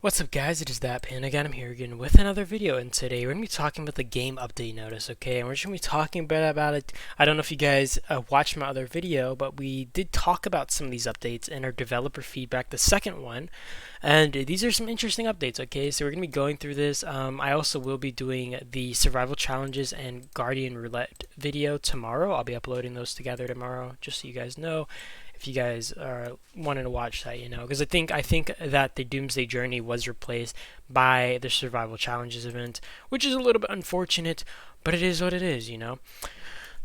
What's up guys, it is That Panda again. I'm here again with another video, and today we're going to be talking about the game update notice, okay? And we're just going to be talking about it. I don't know if you guys watched my other video, but we did talk about some of these updates in our developer feedback, the second one. And these are some interesting updates, okay? So we're going to be going through this. I also will be doing the survival challenges and Guardian Roulette video tomorrow. I'll be uploading those together tomorrow, just so you guys know. If you guys are wanting to watch that, because I think that the Doomsday Journey was replaced by the Survival Challenges event, which is a little bit unfortunate, but it is what it is.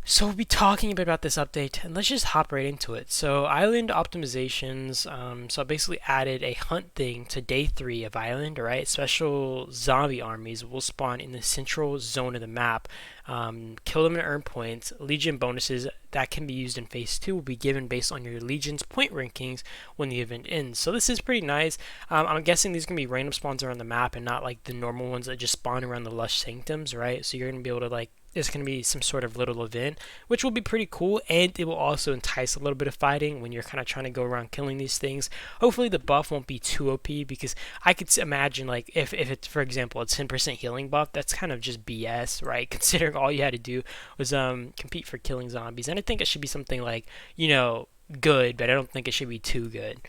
So we'll be talking a bit about this update, and let's just hop right into it. So island optimizations. So I basically added a hunt thing to day 3 of island. All right, special zombie armies will spawn in the central zone of the map. Kill them and earn points. Legion bonuses that can be used in phase 2 will be given based on your legion's point rankings when the event ends. So this is pretty nice. I'm guessing these are gonna be random spawns around the map and not like the normal ones that just spawn around the lush sanctums, right? So you're gonna be able to there's going to be some sort of little event, which will be pretty cool, and it will also entice a little bit of fighting when you're kind of trying to go around killing these things. Hopefully the buff won't be too OP, because I could imagine if it's, for example, a 10% healing buff, that's kind of just BS, right? Considering all you had to do was compete for killing zombies. And I think it should be something good, but I don't think it should be too good.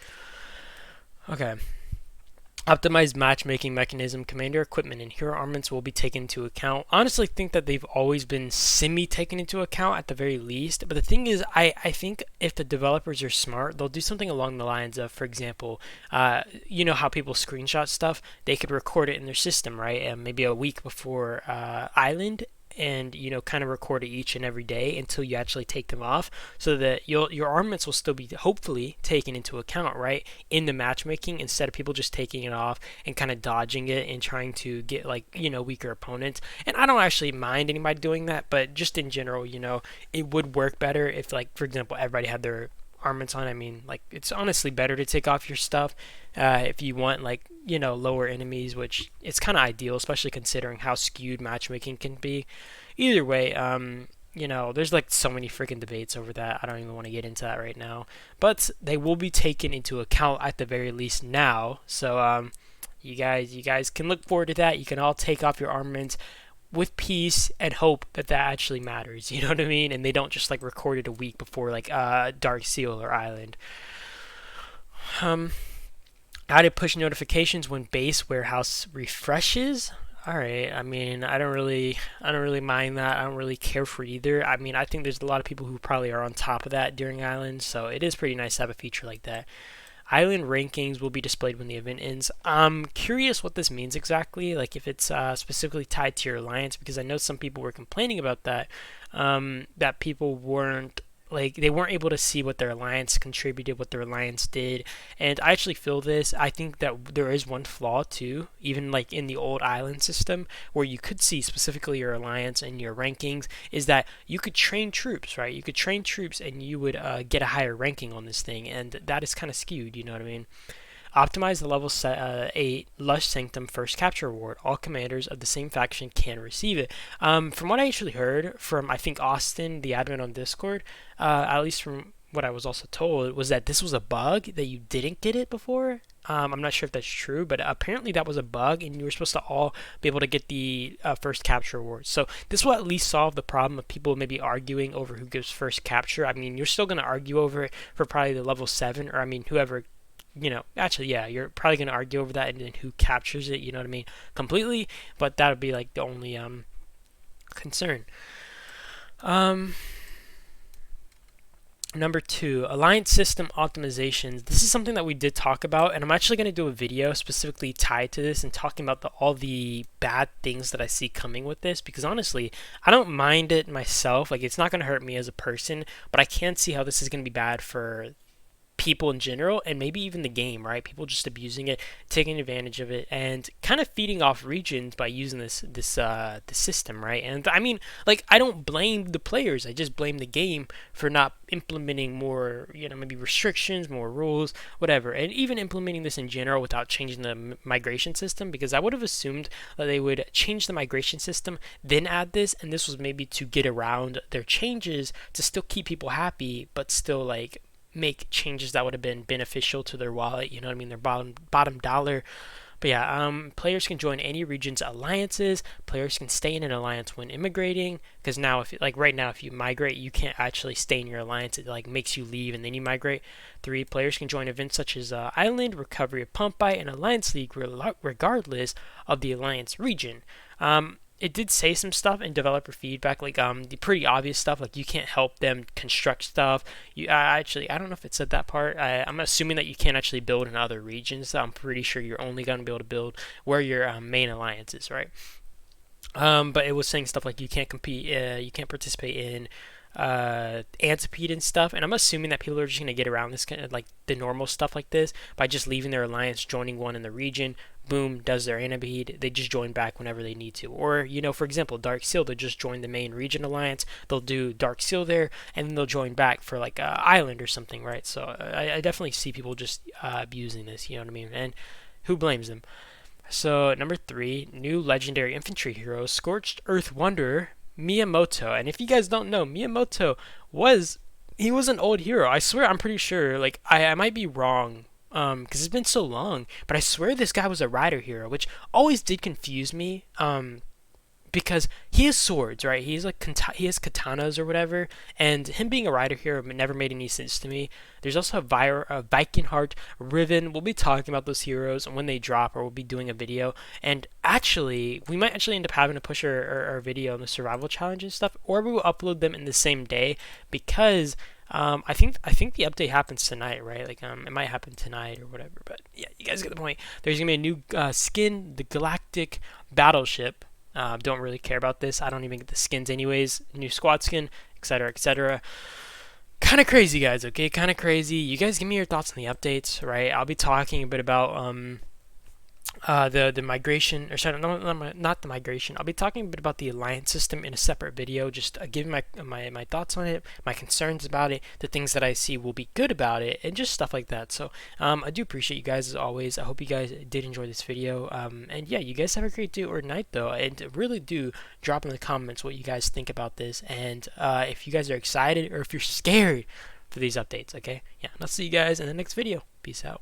Okay. Optimized matchmaking mechanism. Commander equipment and hero armaments will be taken into account. Honestly, think that they've always been taken into account at the very least. But the thing is, I think if the developers are smart, they'll do something along the lines of, for example, you know how people screenshot stuff? They could record it in their system, right? And maybe a week before Island, and kind of record it each and every day until you actually take them off, so that your armaments will still be hopefully taken into account, right, in the matchmaking, instead of people just taking it off and kind of dodging it and trying to get weaker opponents. And I don't actually mind anybody doing that, but just in general, it would work better if, for example, everybody had their armaments on. I mean, it's honestly better to take off your stuff if you want lower enemies, which it's kind of ideal, especially considering how skewed matchmaking can be. Either way, there's so many freaking debates over that. I don't even want to get into that right now, but they will be taken into account at the very least now. So you guys can look forward to that. You can all take off your armaments with peace and hope that actually matters, you know what I mean? And they don't just record it a week before Dark Seal or Island. Added push notifications when base warehouse refreshes. All right. I mean, I don't really mind that. I don't really care for either. I mean, I think there's a lot of people who probably are on top of that during Island, so it is pretty nice to have a feature like that. Island rankings will be displayed when the event ends. I'm curious what this means exactly, if it's specifically tied to your alliance, because I know some people were complaining about that, that people weren't they weren't able to see what their alliance contributed, what their alliance did. And I actually feel this. I think that there is one flaw too, even in the old island system, where you could see specifically your alliance and your rankings, is that you could train troops, right? You could train troops and you would get a higher ranking on this thing, and that is kind of skewed, you know what I mean? Optimize the level 8 Lush Sanctum First Capture Award. All commanders of the same faction can receive it. From what I actually heard from, I think, Austin, the admin on Discord, at least from what I was also told, was that this was a bug, that you didn't get it before. I'm not sure if that's true, but apparently that was a bug, and you were supposed to all be able to get the first capture award. So this will at least solve the problem of people maybe arguing over who gives first capture. I mean, you're still going to argue over it for probably the level 7, or I mean, whoever. Actually, yeah, you're probably going to argue over that and then who captures it, you know what I mean, completely, but that would be the only concern. Number 2, alliance system optimizations. This is something that we did talk about, and I'm actually going to do a video specifically tied to this and talking about all the bad things that I see coming with this, because honestly, I don't mind it myself. It's not going to hurt me as a person, but I can see how this is going to be bad for people in general, and maybe even the game, right? People just abusing it, taking advantage of it, and kind of feeding off regions by using this system, right? And I mean, I don't blame the players. I just blame the game for not implementing more, maybe restrictions, more rules, whatever, and even implementing this in general without changing the migration system, because I would have assumed that they would change the migration system, then add this, and this was maybe to get around their changes to still keep people happy, but still make changes that would have been beneficial to their wallet, you know what I mean, their bottom dollar. But yeah, players can join any region's alliances. Players can stay in an alliance when immigrating. Because now, if like right now, if you migrate, you can't actually stay in your alliance. It like makes you leave and then you migrate. 3. Players can join events such as Island, Recovery of Pump By, and Alliance League, regardless of the alliance region. It did say some stuff in developer feedback, like the pretty obvious stuff, like you can't help them construct stuff. You actually, I don't know if it said that part. I'm assuming that you can't actually build in other regions. So I'm pretty sure you're only going to be able to build where your main alliance is, right? But it was saying stuff like you can't compete, you can't participate in Antipede and stuff, and I'm assuming that people are just going to get around this kind of like the normal stuff like this by just leaving their alliance, joining one in the region. Boom, does their Antipede. They just join back whenever they need to. Or, for example, Dark Seal, they'll just join the main region alliance. They'll do Dark Seal there, and then they'll join back for like Island or something, right? So I definitely see people just abusing this, you know what I mean? And who blames them? So number 3, new legendary infantry hero, Scorched Earth Wanderer, Miyamoto. And if you guys don't know, Miyamoto was an old hero. I swear, I'm pretty sure. Like I might be wrong, because it's been so long. But I swear this guy was a rider hero, which always did confuse me. Because he has swords, right? He has katanas or whatever, and him being a rider hero never made any sense to me. There's also a Viking Heart, Riven. We'll be talking about those heroes when they drop, or we'll be doing a video. And actually, we might actually end up having to push our video on the survival challenge and stuff, or we will upload them in the same day because I think the update happens tonight, right? Like it might happen tonight or whatever. But yeah, you guys get the point. There's gonna be a new skin, the Galactic Battleship. Don't really care about this. I don't even get the skins anyways. New squad skin, etc., etc. Kind of crazy, guys. Okay, kind of crazy. You guys give me your thoughts on the updates, right? I'll be talking a bit about the migration, or sorry, not the migration. I'll be talking a bit about the alliance system in a separate video, just giving my thoughts on it, my concerns about it, the things that I see will be good about it, and just stuff like that. So I do appreciate you guys as always. I hope you guys did enjoy this video. And yeah, you guys have a great day or night though, and really do drop in the comments what you guys think about this, and if you guys are excited or if you're scared for these updates. Okay, yeah, and I'll see you guys in the next video. Peace out.